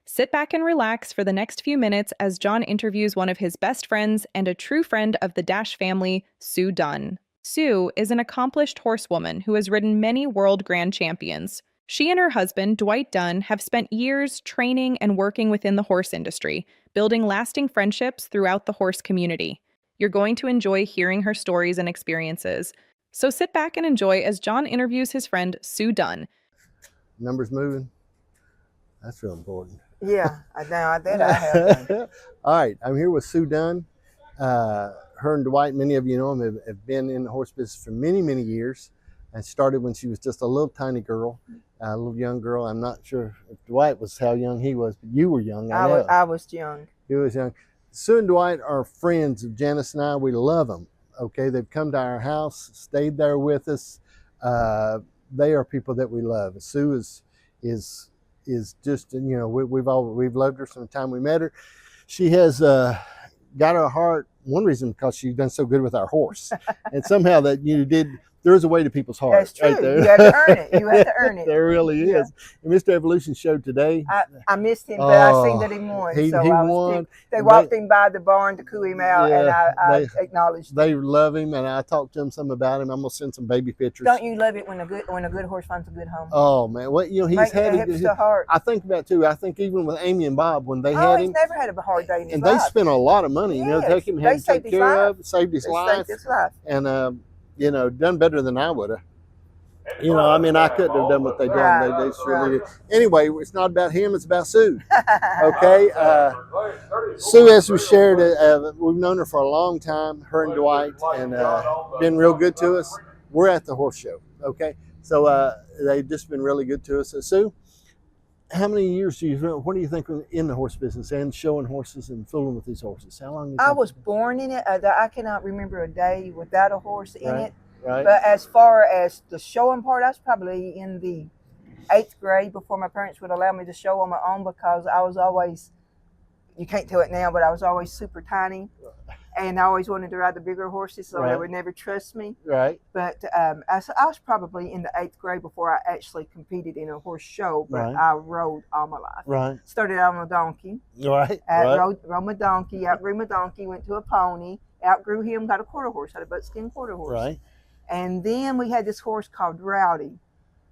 Sit back and relax for the next few minutes as John interviews one of his best friends and a true friend of the Dash family, Sue Dunn. Sue is an accomplished horsewoman who has ridden many world grand champions. She and her husband, Dwight Dunn, have spent years training and working within the horse industry, building lasting friendships throughout the horse community. You're going to enjoy hearing her stories and experiences. So sit back and enjoy as John interviews his friend, Sue Dunn. Numbers moving. That's real important. Yeah, I have done. All right, I'm here with Sue Dunn. Her and Dwight, many of you know him, have been in the horse business for many, many years. And started when she was just a little tiny girl, a little young girl. I'm not sure if Dwight was how young he was, but you were young. I was young. You was young. Sue and Dwight are friends of Janice and I. We love them. Okay, they've come to our house, stayed there with us. They are people that we love. Sue is just, you know, we've loved her from the time we met her. She has got our heart. One reason because she's done so good with our horse, and somehow that you did. There's a way to people's hearts. That's true. Right there. You have to earn it. You have to earn it. There really is. Yeah. And Mr. Evolution showed today. I missed him, but I seen that he won. He won. They walked him by the barn to coo him out, and I acknowledged They him. love him, and I talked to him some about him. I'm gonna send some baby pictures. Don't you love it when a good horse finds a good home? Oh man, what you know he's had. A heart. I think about too. I think even with Amy and Bob when they had him, he's never had a hard day in his and life. they spent a lot of money. Yes. You know, take him, had to take care of, saved his life, and you know, done better than I would have. You know, I mean, I couldn't have done what they done. Right. They really did. Anyway, it's not about him; it's about Sue. Okay, Sue, as we shared, we've known her for a long time. Her and Dwight, and been real good to us. We're at the horse show. Okay, so they've just been really good to us. Sue, how many years what do you think in the horse business and showing horses and fooling with these horses? How long? I was born in it. I cannot remember a day without a horse in it. Right. But as far as the showing part, I was probably in the 8th grade before my parents would allow me to show on my own because I was always, you can't tell it now, but I was always super tiny. And I always wanted to ride the bigger horses, so they would never trust me. Right. But I was probably in the 8th grade before I actually competed in a horse show, but I rode all my life. Right. Started out on a donkey. Right. Rode my donkey, outgrew my donkey, went to a pony, outgrew him, got a quarter horse, had a buckskin quarter horse. Right. And then we had this horse called Rowdy,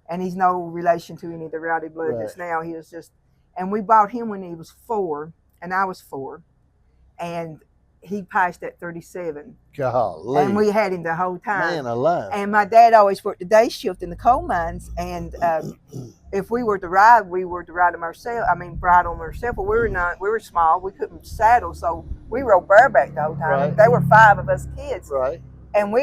and he's no relation to any of the Rowdy blood that's now. He was just, and we bought him when he was 4, and I was 4, and he passed at 37. Golly. And we had him the whole time. Man alive. And my dad always worked the day shift in the coal mines, and if we were to ride him ourselves. I mean, ride on ourselves. But we were small. We couldn't saddle, so we rode bareback the whole time. Right. There were 5 of us kids. Right. And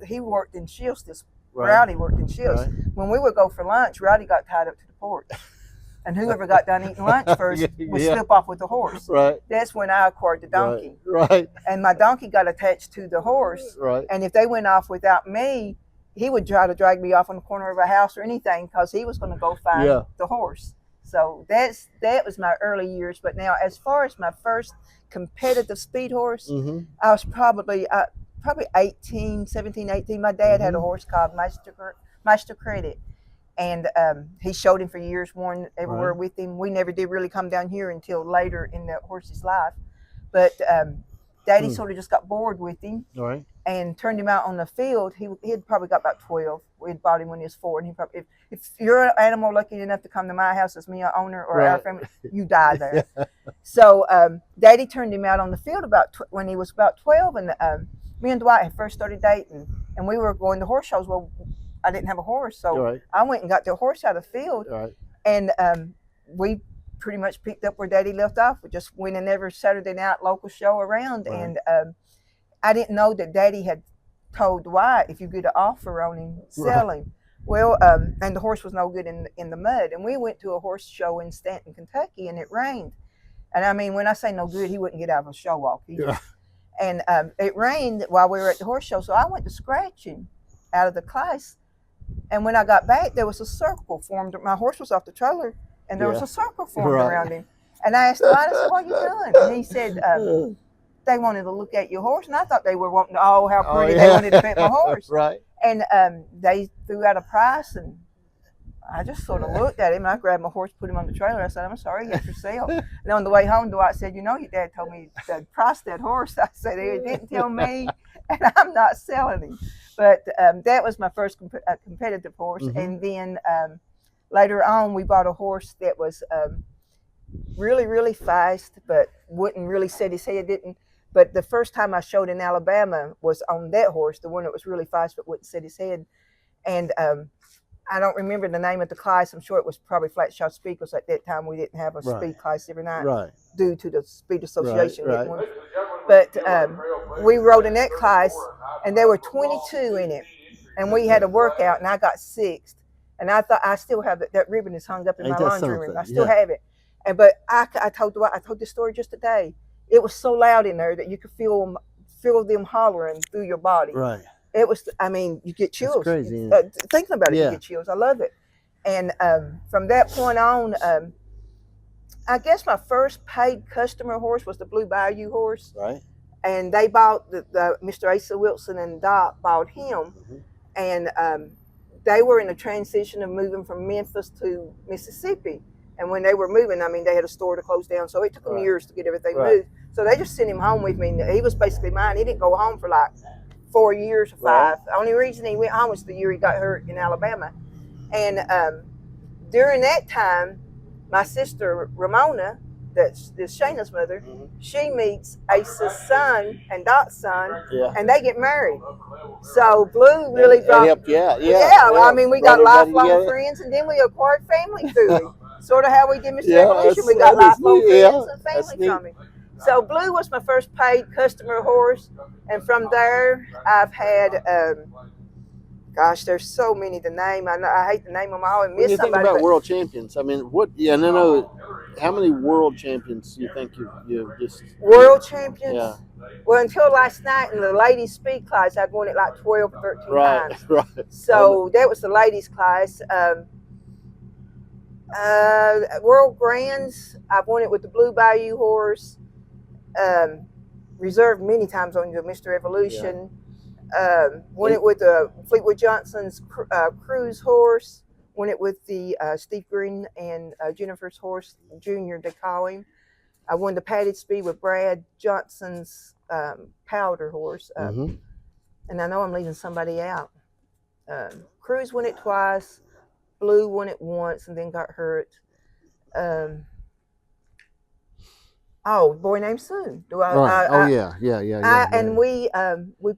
he worked in shifts. Rowdy worked in shifts. Right. When we would go for lunch, Rowdy got tied up to the porch, and whoever got done eating lunch first would slip off with the horse. Right. That's when I acquired the donkey. Right. And my donkey got attached to the horse. Right. And if they went off without me, he would try to drag me off on the corner of a house or anything because he was going to go find the horse. So that was my early years. But now, as far as my first competitive speed horse, I was probably 17, 18. My dad had a horse called Master Credit, and he showed him for years, won everywhere with him. We never did really come down here until later in the horse's life, but Daddy sort of just got bored with him and turned him out on the field. He had probably got about 12. We had bought him when he was 4, and he probably, if you're an animal lucky enough to come to my house as me, an owner or our family, you die there. So Daddy turned him out on the field when he was about 12, and me and Dwight had first started dating, and we were going to horse shows. Well, I didn't have a horse, so I went and got the horse out of the field, and we pretty much picked up where Daddy left off. We just went in every Saturday night local show around, and I didn't know that Daddy had told Dwight, if you get an offer on him, sell him. Well, and the horse was no good in the mud, and we went to a horse show in Stanton, Kentucky, and it rained. And I mean, when I say no good, he wouldn't get out of a show walk. And it rained while we were at the horse show, so I went to scratch him out of the class. And when I got back, there was a circle formed. My horse was off the trailer, and there was a circle formed around him. And I asked him, I said, what are you doing? And he said, they wanted to look at your horse. And I thought they were wanting to, how pretty they wanted to pet my horse. Right. And they threw out a price, and I just sort of looked at him and I grabbed my horse, put him on the trailer. I said, I'm sorry, he's for sale. And on the way home, Dwight said, you know, your dad told me to price that horse. I said, he didn't tell me, and I'm not selling him. But that was my first competitive horse. Mm-hmm. And then later on, we bought a horse that was really, really fast, but wouldn't really set his head, didn't. But the first time I showed in Alabama was on that horse, the one that was really fast but wouldn't set his head. And I don't remember the name of the class. I'm sure it was probably Flat Shot Speed, because at that time we didn't have a speed class every night due to the Speed Association. Right. But we rode in that class, and there were 22 in it. And we had a workout, and I got sixth. And I thought, I still have that ribbon is hung up in my laundry room. I still have it. But I told this story just today. It was so loud in there that you could feel them hollering through your body. Right. It was, I mean, you get chills. That's crazy. Thinking about it, you get chills. I love it. And from that point on, I guess my first paid customer horse was the Blue Bayou horse. Right. And they bought the Mr. Asa Wilson and Doc bought him. Mm-hmm. And they were in a transition of moving from Memphis to Mississippi. And when they were moving, I mean, they had a store to close down. So it took them years to get everything moved. So they just sent him home with me. He was basically mine. He didn't go home for like 4 years or 5. The only reason he went home was the year he got hurt in Alabama. And during that time, my sister Ramona, that's Shayna's mother, she meets Asa's son and Dot's son, and they get married. So Blue really brought, I mean, we got lifelong friends, and then we acquired family through it. Sort of how we did Mr. Evolution. We got lifelong friends and family from it. So Blue was my first paid customer horse, and from there I've had, gosh, there's so many to name. I hate to name them all and miss when somebody. You think about world champions. I mean, what? Yeah, no. How many world champions do you think you just world champions? Yeah. Well, until last night in the ladies' speed class, I'd won it like 12 or 13 times. Right. So that was the ladies' class. World Grands, I've won it with the Blue Bayou horse. Reserved many times on the Mr. Evolution. Won it with the Fleetwood Johnson's Cruise horse. Won it with the Steve Green and Jennifer's horse, Junior, they call him. I won the padded speed with Brad Johnson's Powder horse. And I know I'm leaving somebody out. Cruise won it twice. Blue won it once and then got hurt. Boy named Sue. And we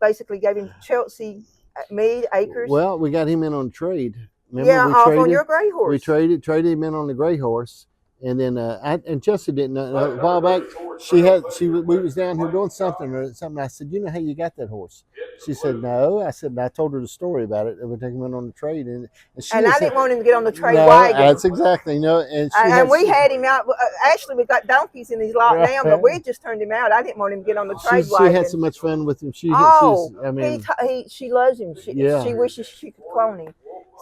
basically gave him Chelsea Mead Acres. Well, we got him in on trade. Remember, on your gray horse. We traded him in on the gray horse, and then and Chelsea didn't know. A while back, we was down here doing something. I said, you know how you got that horse? She said, no. I said, and I told her the story about it. We take him in on the trade, and I didn't want him to get on the trade wagon. That's exactly And we had him out. Actually, we got donkeys in his lot now, but we just turned him out. I didn't want him to get on the trade wagon. She had so much fun with him. She loves him. She wishes she could clone him.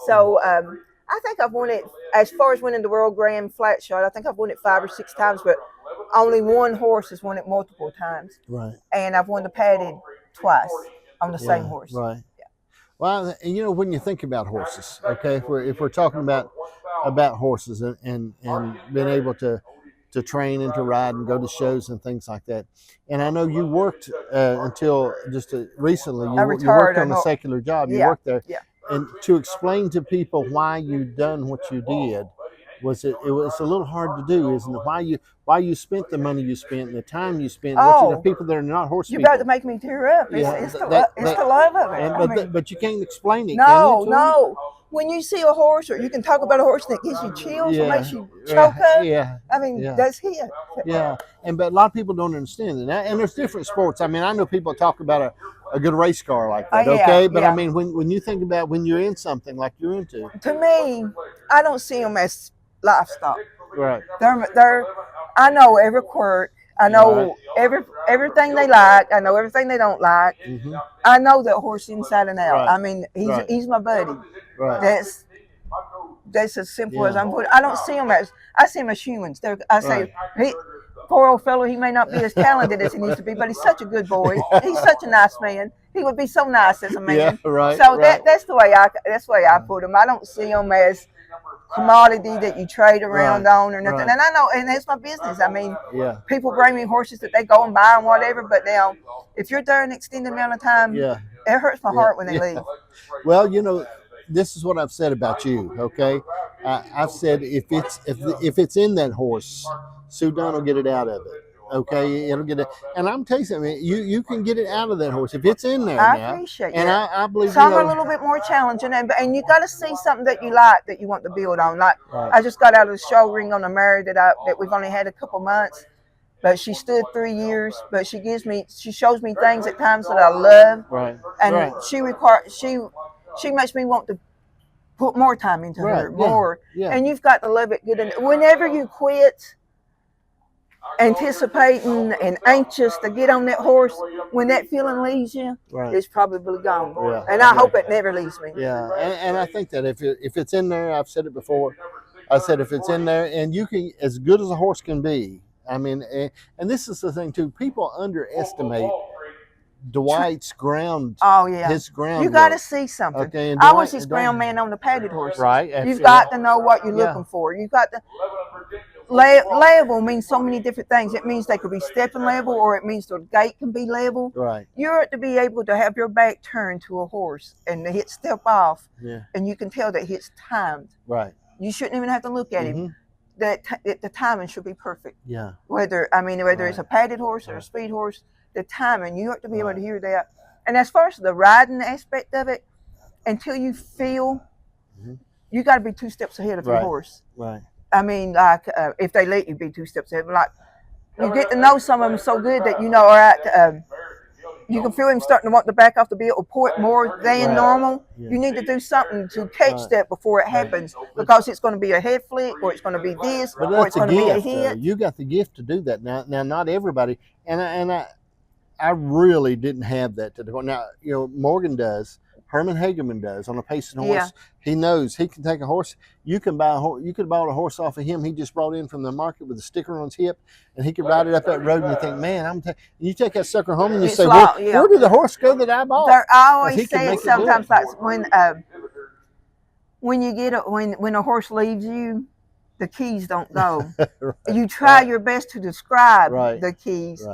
So I think I've won it, as far as winning the World Grand Flat Shot, I think I've won it 5 or 6 times, but only one horse has won it multiple times. Right. And I've won the padded twice on the same horse. Right. Yeah. Well, and when you think about horses, okay, if we're talking about horses and being able to train and to ride and go to shows and things like that. And I know you worked until just recently. You worked on a secular job. You worked there. Yeah. And to explain to people why you done what you did, it was a little hard to do, isn't it? Why you spent the money you spent and the time you spent, the people that are not horse people. You're about to make me tear up. It's the love of it. But you can't explain it. No. When you see a horse, or you can talk about a horse that gives you chills or makes you choke up. Yeah. I mean, that's it. Yeah. But a lot of people don't understand that. And there's different sports. I mean, I know people talk about a good race car like that, okay? But I mean, when you think about when you're in something like you're into. To me, I don't see them as livestock. Right. I know every quirk. I know everything they like. I know everything they don't like. Mm-hmm. I know that horse inside and out. Right. I mean, he's my buddy. Right. That's as simple as I'm putting. I don't see them I see them as humans. I say, poor old fellow, he may not be as talented as he needs to be, but he's such a good boy. He's such a nice man. He would be so nice as a man. Yeah, right. So that's the way I put him. I don't see him as commodity that you trade around on or nothing. Right. And I know, and that's my business. I mean, Yeah. people bring me horses that they go and buy and whatever. But now, if you're there an extended amount of time, Yeah. it hurts my heart when they leave. Well, you know, this is what I've said about you. Okay, I've said if it's in that horse, Sue Dunn will get it out of it. Okay, it'll get it. And I'm telling you something, you can get it out of that horse if it's in there I now. appreciate And that. I believe Some you are know, a little bit more challenging, and you got to see something that you like that you want to build on. Like Right. I just got out of the show ring on a mare that we've only had a couple months, but she stood 3 years. But she shows me things at times that I love, Right. and Right. she makes me want to put more time into Right. her, more. Yeah. And you've got to love it good. And whenever you quit anticipating and anxious to get on that horse, when that feeling leaves you, Right. it's probably gone. Yeah. And I hope it never leaves me. Yeah, and I think that if it's in there, I've said it before. I said if it's in there, and you can, as good as a horse can be. I mean, and this is the thing too. People underestimate Dwight's ground. Oh yeah, his ground. You got to work. see something. Okay, and I was his ground man on the padded horse. Right. You've absolutely. got to know what you're Yeah. looking for. You've got to. Level means so many different things. It means they could be stepping level, or it means the gait can be level. Right. You're to be able to have your back turned to a horse and the hit step off, Yeah. and you can tell that hit's timed. Right. You shouldn't even have to look at him. That the timing should be perfect. Yeah. Whether it's a padded horse or a speed horse, the timing, you have to be able to hear that. And as far as the riding aspect of it, until you feel, you got to be 2 steps ahead of your horse. Right. I mean, like if they let you be 2 steps ahead, like you get to know some of them so good that you know, all right, you can feel him starting to want to back off the bill or point more than normal. Yeah. You need to do something to catch that before it happens, because it's going to be a head flick, or it's going to be this, But or it's that's going to be a gift. hit. You got the gift to do that. Now, not everybody, and I really didn't have that to the point. Now, you know, Morgan does. Herman Hageman does on a pacing horse. Yeah. He knows he can take a horse. You can buy a horse. You could buy a horse off of him. He just brought in from the market with a sticker on his hip, and he could ride it up that road. And you think, man, and you take that sucker home and you say, where did the horse go that I bought? I always say it sometimes, like when you get when a horse leaves you, the keys don't go. Right. You try your best to describe the keys,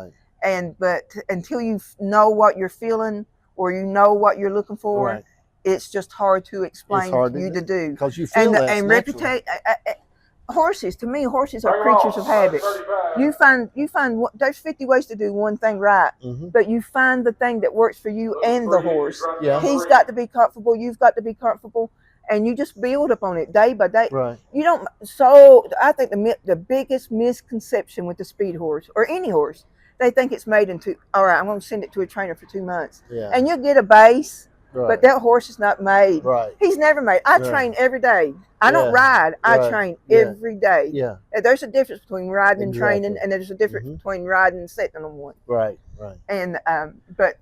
but until you know what you're feeling, or you know what you're looking for, it's just hard to explain to you to do. Because you feel that. And reputation. Horses, to me, horses are creatures of habit. You find there's 50 ways to do one thing right, but you find the thing that works for you and the horse. Yeah. He's got to be comfortable. You've got to be comfortable, and you just build upon it day by day. Right. You don't. So I think the biggest misconception with the speed horse or any horse, they think it's made into, all right, I'm going to send it to a trainer for 2 months. Yeah. And you'll get a base, but that horse is not made. Right. He's never made. I train every day. I don't ride. I train every day. Yeah. And there's a difference between riding and training, and there's a difference between riding and sitting on one. Right. And but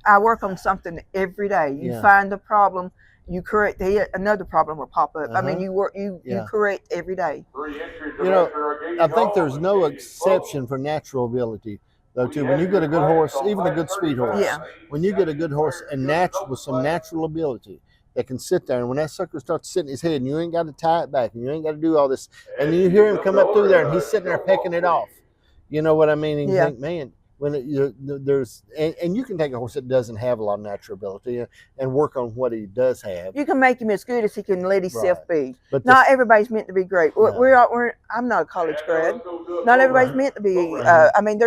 I work on something every day. You find a problem, you correct another problem will pop up. I mean, you correct every day. You know, I think there's no exception for natural ability, though. Too, when you get a good horse, even a good speed horse, when you get a good horse and with some natural ability that can sit there, and when that sucker starts sitting his head, and you ain't got to tie it back, and you ain't got to do all this, and you hear him come up through there, and he's sitting there pecking it off. You know what I mean? And you think, man. When there's and you can take a horse that doesn't have a lot of natural ability and work on what he does have. You can make him as good as he can let himself be. But not everybody's meant to be great. No. I'm not a college grad. Not everybody's meant to be. I mean,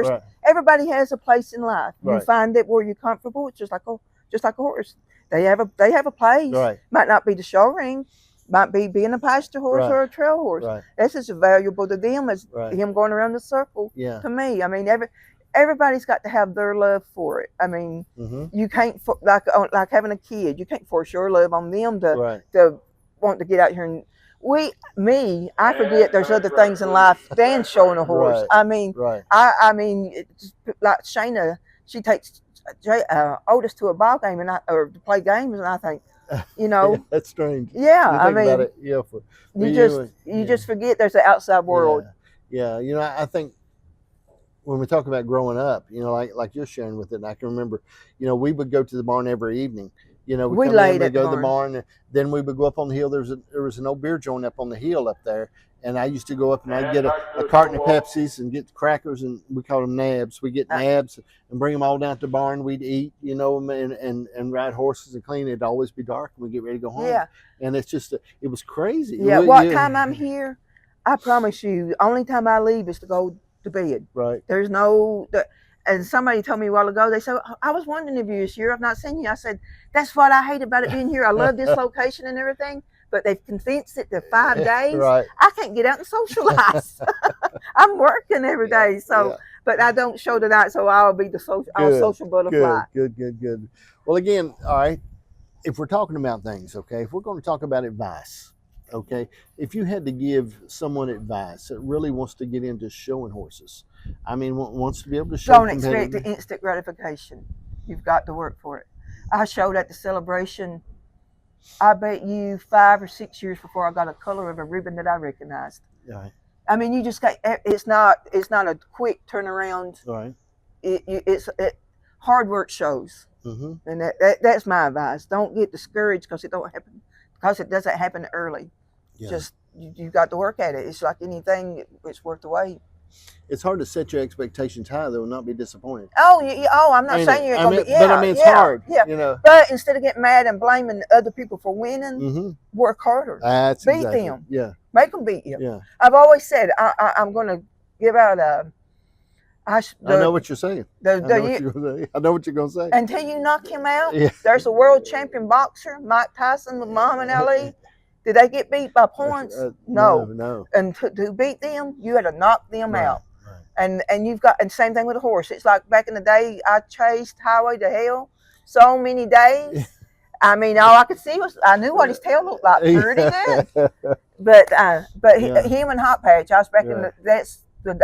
everybody has a place in life. You find that where you're comfortable. It's just like a horse. They have a place. Might not be the show ring. Might be being a pasture horse or a trail horse. That's as valuable to them as him going around the circle. To me, I mean, everybody's got to have their love for it. I mean, you can't, like having a kid, you can't force your love on them to want to get out here. And I forget there's other things in life than showing a horse. I mean, I mean, it's like Shayna, she takes Otis to a ball game or to play games, and I think, you know, that's strange. Yeah, I mean, about it, you just forget there's an outside world. Yeah, you know, I think. When we talk about growing up, you know, like you're sharing with it, and I can remember, you know, we would go to the barn every evening, You know, We come laid in, we at go the to the barn, and then we would go up on the hill. There was an old beer joint up on the hill up there, and I used to go up and I'd get a carton of Pepsis and get crackers, and we call them nabs. We get nabs and bring them all down to the barn. We'd eat, you know, and ride horses and clean. It'd always be dark, and we'd get ready to go home. Yeah. And it's just, it was crazy. Yeah, time I'm here, I promise you, the only time I leave is to go to bed. Right. There's no, and somebody told me a while ago, they said, I was wondering if you're this year, I've not seen you. I said, that's what I hate about it being here. I love this location and everything, but they've condensed it to 5 days. Right. I can't get out and socialize. I'm working every day, so, but I don't show tonight, so I'll be the social butterfly. Good. Well, again, all right, if we're talking about things, okay, if we're going to talk about advice, okay, if you had to give someone advice that really wants to get into showing horses, I mean, wants to be able to show. Don't expect the instant gratification. You've got to work for it. I showed at the celebration, I bet you 5 or 6 years before I got a color of a ribbon that I recognized. Right. I mean, you just got, it's not a quick turnaround. Right. It's hard work shows. And that's my advice. Don't get discouraged because it doesn't happen early. Just you got to work at it. It's like anything, it's worth the wait. It's hard to set your expectations high though and not be disappointed. I'm not saying you're gonna be, but I mean it's hard. Yeah. You know. But instead of getting mad and blaming other people for winning, work harder. Beat them. Yeah. Make them beat you. Yeah. I've always said I'm gonna give out a. I know what you're saying. I know what you're going to say. Until you knock him out, there's a world champion boxer, Mike Tyson with Muhammad Ali. Did they get beat by points? No. And to beat them, you had to knock them out. Right. And you've got, and same thing with a horse. It's like back in the day, I chased Highway to Hell so many days. I mean, all I could see was, I knew what his tail looked like pretty good. But him and Hot Patch, I was back in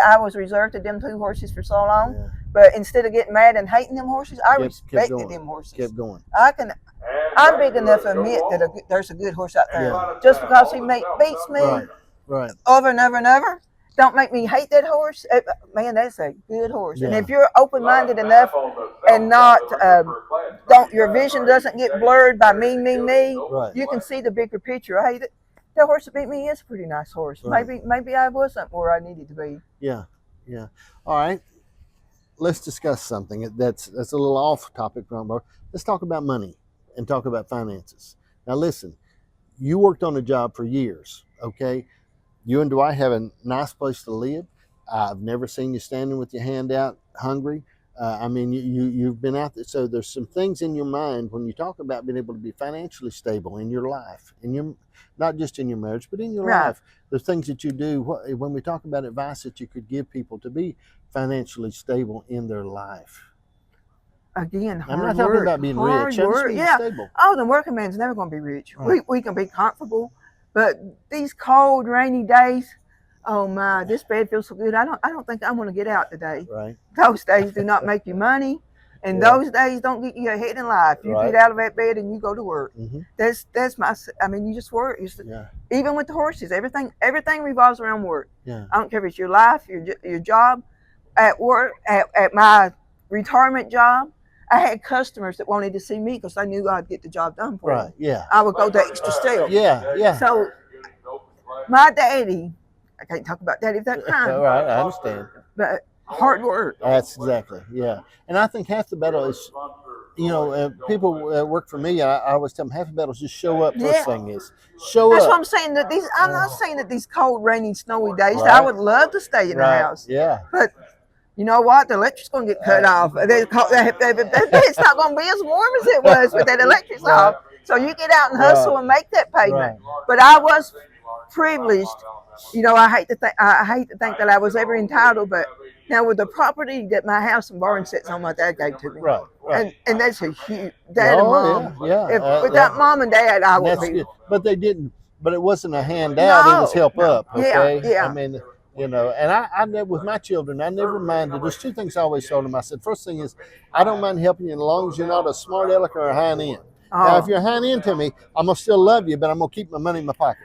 I was reserved to them 2 horses for so long. Yeah. But instead of getting mad and hating them horses, I respected them horses. Kept going. I'm big enough to admit that there's a good horse out there. Yeah. Just because he beats me over and over and over, don't make me hate that horse. Man, that's a good horse. Yeah. And if you're open-minded enough and not, your vision doesn't get blurred by me, you can see the bigger picture. Hey, that horse that beat me is a pretty nice horse. Right. Maybe I wasn't where I needed to be. Yeah. All right. Let's discuss something that's a little off topic. Let's talk about money and talk about finances. Now listen, you worked on a job for years, okay? You and Dwight have a nice place to live. I've never seen you standing with your hand out hungry. I mean, you've been out there. So there's some things in your mind when you talk about being able to be financially stable in your life, not just in your marriage, but in your life. There's things that you do. When we talk about advice that you could give people to be financially stable in their life. Again, I'm not talking about being rich. I'm just being stable. Oh, the working man's never going to be rich. Right. We can be comfortable, but these cold, rainy days, oh my, this bed feels so good. I don't think I'm going to get out today. Right. Those days do not make you money, and those days don't get you ahead in life. You get out of that bed and you go to work. That's my. I mean, you just work. Even with the horses, everything revolves around work. Yeah. I don't care if it's your life, your job, at work, at my retirement job. I had customers that wanted to see me because they knew I'd get the job done for them. Yeah. I would go the extra step. Yeah. So my daddy, I can't talk about daddy without crying. All right, I understand. But hard work. That's exactly, And I think half the battle is, people work for me. I always tell them half the battle is just show up. First thing is show up. That's what I'm saying. I'm not saying that these cold, rainy, snowy days. I would love to stay in the house. Yeah. But you know what? The electric's going to get cut off. It's not going to be as warm as it was, but that electric's off. So you get out and hustle and make that payment. But I was privileged. I hate to think that I was ever entitled, but now with the property that my house and barn sits on, my dad gave to me, and that's a huge dad and mom. Without mom and dad, I would be. But they didn't. But it wasn't a handout; it was help up. Okay? Yeah. I mean, and I never, with my children, I never minded. There's 2 things I always told them. I said, first thing is, I don't mind helping you as long as you're not a smart aleck or a hind end. Now, if you're a hind end to me, I'm gonna still love you, but I'm gonna keep my money in my pocket.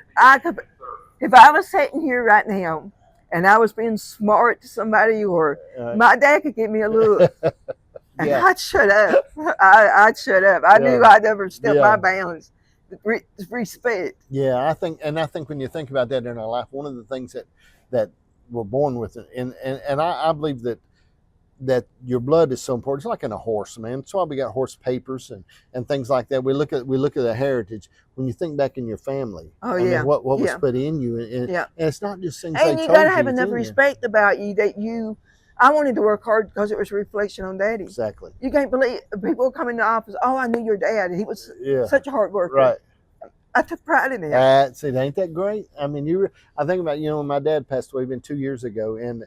If I was sitting here right now and I was being smart to somebody, or my dad could give me a look, And Yeah. I'd shut up. I'd shut up. I knew I'd never step my bounds. Respect. Yeah, I think when you think about that in our life, one of the things that we're born with it, and I believe that your blood is so important. It's like in a horse, man. That's why we got horse papers and things like that. We look at the heritage. When you think back in your family, Oh, I yeah. mean, what was Yeah. put in you, and Yeah. it's not just things And they you told got to you, have it's enough in you. respect about you that you. I wanted to work hard because it was a reflection on Daddy. Exactly. You can't believe people come in the office. Oh, I knew your dad. He was such a hard worker. Right. I took pride in it. See, ain't that great? I mean, I think about, when my dad passed away, even 2 years ago, and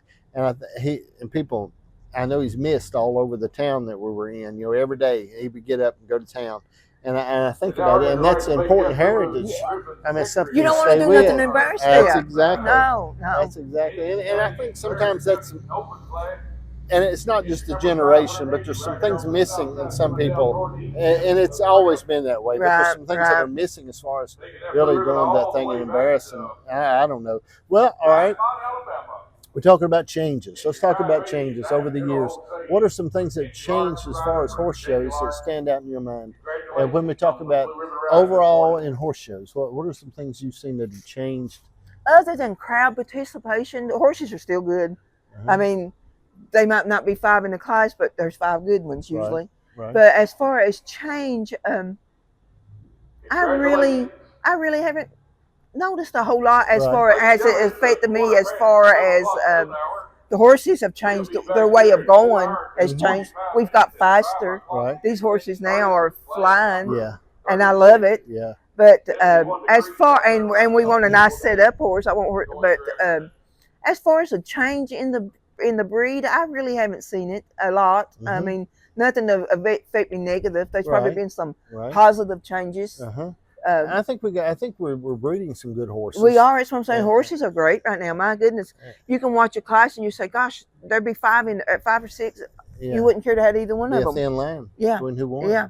people, I know he's missed all over the town that we were in. Every day he would get up and go to town, and I think about it, and that's important heritage. I mean, it's something You don't want to do nothing to embarrass them. That's exactly. No. That's exactly, and I think sometimes and it's not just a generation, but there's some things missing in some people, and it's always been that way. But there's some things that are missing as far as really doing that thing and embarrassing. I don't know. Well, all right. We're talking about changes. Let's talk about changes over the years. What are some things that changed as far as horse shows that stand out in your mind? And when we talk about overall in horse shows, what are some things you've seen that have changed? Other than crowd participation, the horses are still good. I mean, they might not be 5 in the class, but there's 5 good ones usually. Right. But as far as change, I really haven't noticed a whole lot as far as it affected me. As far as the horses have changed, their way of going has changed. We've got faster. Right. These horses now are flying. Yeah. And I love it. Yeah. But as far and we want a nice set up horse. But as far as a change in the breed, I really haven't seen it a lot. I mean, nothing to affect me negative. There's probably been some positive changes. I think we're breeding some good horses. We are. That's what I'm saying. Horses are great right now. My goodness, you can watch a class and you say, "Gosh, there'd be 5 or 6." Yeah. You wouldn't care to have either one of them. A thin line. Yeah. Between who won. Yeah.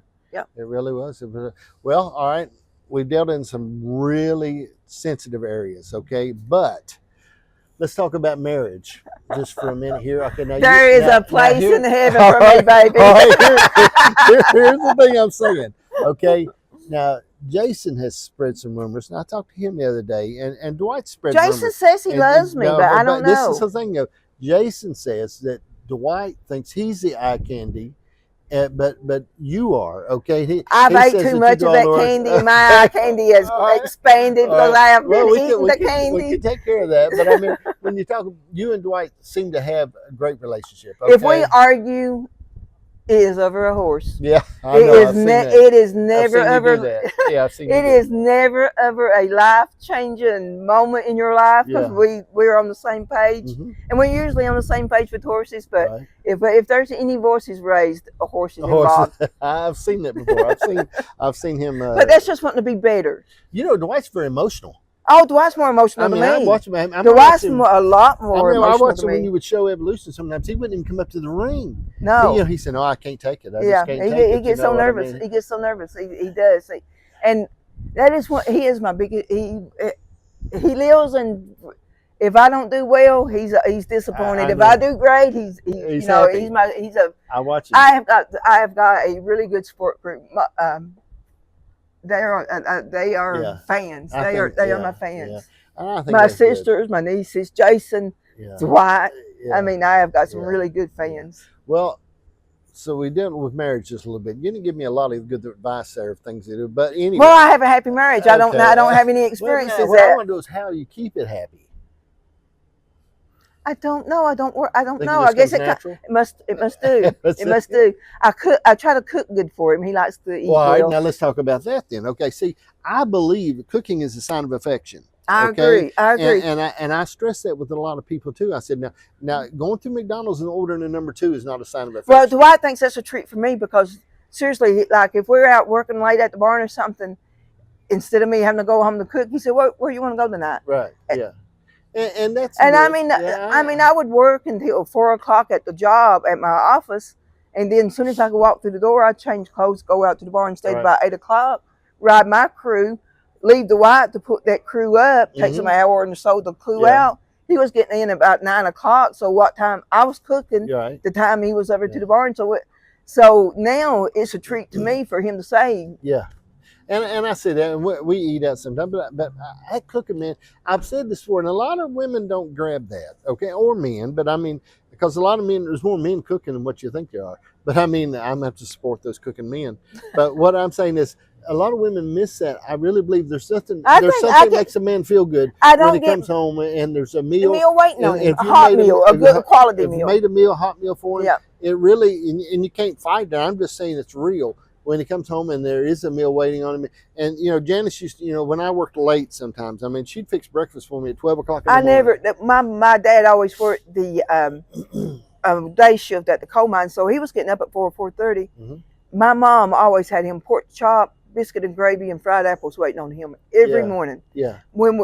It really was. Well, all right. We've dealt in some really sensitive areas, okay? But let's talk about marriage just for a minute here. Okay, there is a place in heaven for me, baby. All right, here's the thing I'm saying, okay? Now, Jason has spread some rumors, and I talked to him the other day, and Dwight spread rumors. Jason says he loves me, but I don't know. This is the thing, though. Jason says that Dwight thinks he's the eye candy, but you are, okay? I've ate too much of that candy. My eye candy has expanded because I have been eating the candy. We can take care of that. But I mean, when you talk, you and Dwight seem to have a great relationship. Okay? If we argue, it is over a horse. Yeah, I know. It is never ever. Yeah, I've seen it is never ever a life changing moment in your life because we're on the same page, and we're usually on the same page with horses. But if there's any voices raised, a horse is involved. I've seen that before. I've seen him. But that's just wanting to be better. Dwight's very emotional. Oh, Dwight's more emotional than me. I watch him. Dwight's a lot more emotional I watched him than when me. you would show Evolution. Sometimes he wouldn't even come up to the ring. No, he said, "No, I can't take it. I just can't take it." He gets so nervous. He gets so nervous. He does. And that is what he is. My biggest. He lives, and if I don't do well, he's disappointed. If I do great, he's happy. I watch him. I have got a really good sport group. They are fans. They are my fans. Yeah. My sisters, my nieces, Jason, Dwight. I mean, I have got some really good fans. Well, so we dealt with marriage just a little bit. You didn't give me a lot of good advice there of things to do, but anyway. Well, I have a happy marriage. I don't have any experiences. What I want to know is how you keep it happy. I don't know. I don't know. I guess it must do. It must do. I try to cook good for him. He likes to eat well. All right, now let's talk about that then. Okay, see, I believe cooking is a sign of affection. I agree. And I stress that with a lot of people too. I said, now going through McDonald's and ordering a number 2 is not a sign of affection. Well, Dwight thinks that's a treat for me because seriously, like if we're out working late at the barn or something, instead of me having to go home to cook, he said, "Where you want to go tonight?" Right. Yeah. And that's and I mean, I would work until 4 o'clock at the job at my office, and then as soon as I could walk through the door, I'd change clothes, go out to the barn, stay about 8 o'clock, ride my crew, leave the Dwight to put that crew up, takes him an hour and so to crew out. He was getting in about 9 o'clock, so what time I was cooking, the time he was over to the barn. So So now it's a treat to me for him to say, Yeah. And I say that, and we eat out sometimes, but I cooking, man, I've said this before, and a lot of women don't grab that, okay, or men, but I mean, because a lot of men, there's more men cooking than what you think there are. But I mean, I'm going to have to support those cooking men. But what I'm saying is, a lot of women miss that. I really believe there's something that makes a man feel good when he comes home and there's a meal waiting on him, a hot meal, a good quality meal. If you made a meal, hot meal for him, yeah. It really, and you can't fight that. I'm just saying it's real. When he comes home and there is a meal waiting on him. And, you know, Janice used to, you know, when I worked late sometimes, I mean, she'd fix breakfast for me at 12 o'clock in the morning. My dad always worked the day shift at the coal mine, so he was getting up at 4:30. Mm-hmm. My mom always had him pork chop, biscuit and gravy, and fried apples waiting on him every morning. Yeah. When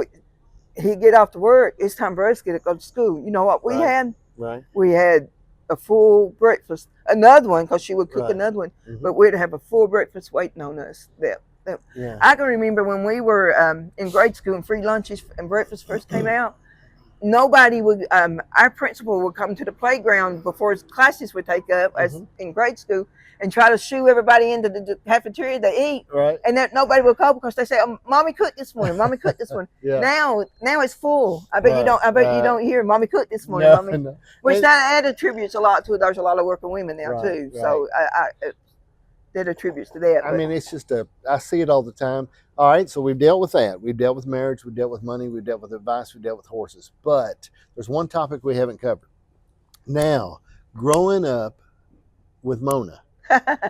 he'd get off to work, it's time for us to go to school. You know what we had? Right. We had a full breakfast, another one, because she would cook another one, but we'd have a full breakfast waiting on us. Yeah. I can remember when we were in grade school and free lunches and breakfast first came out, nobody would, our principal would come to the playground before his classes would take up as in grade school and try to shoo everybody into the cafeteria to eat. Right. And that nobody would come because they say, oh, Mommy cooked this morning. Mommy cooked this morning. Yeah. Now it's full. I bet you don't hear Mommy cooked this morning. No, Mommy. no. Which that attributes a lot to it. There's a lot of working women now too. Right. So that attributes to that. I mean, it's just I see it all the time. All right, so we've dealt with that. We've dealt with marriage. We've dealt with money. We've dealt with advice. We've dealt with horses. But there's one topic we haven't covered. Now, growing up with Mona.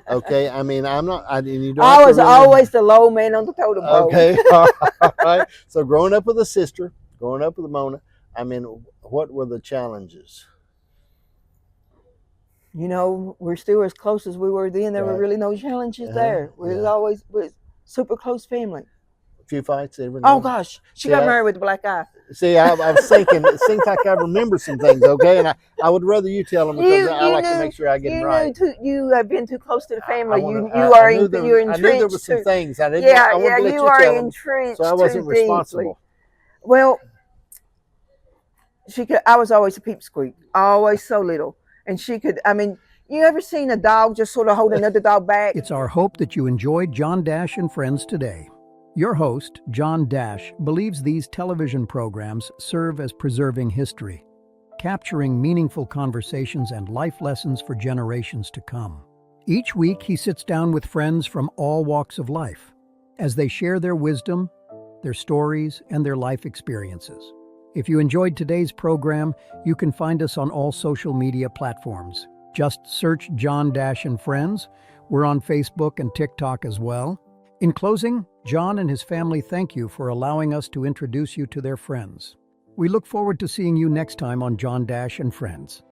Okay, I mean, I'm not. I was always the low man on the totem pole. Okay, all right. So growing up with a sister, growing up with Mona, I mean, what were the challenges? You know, we're still as close as we were then. There were really no challenges there. We was always super close family. A few fights every Oh gosh, she got married with a black eye. See, I was thinking, it seems like I remember some things, okay? And I would rather you tell them because I like to make sure I get them right. You have been too close to the family. You're entrenched. I knew there were some things. I didn't. Yeah, I wanted to let you are tell them, entrenched. so I wasn't responsible. Well, I was always a peepsqueak, always so little, and she could. I mean, you ever seen a dog just sort of hold another dog back? It's our hope that you enjoyed John Dash and Friends today. Your host, John Dash, believes these television programs serve as preserving history, capturing meaningful conversations and life lessons for generations to come. Each week, he sits down with friends from all walks of life as they share their wisdom, their stories, and their life experiences. If you enjoyed today's program, you can find us on all social media platforms. Just search John Dash and Friends. We're on Facebook and TikTok as well. In closing, John and his family thank you for allowing us to introduce you to their friends. We look forward to seeing you next time on John Dash and Friends.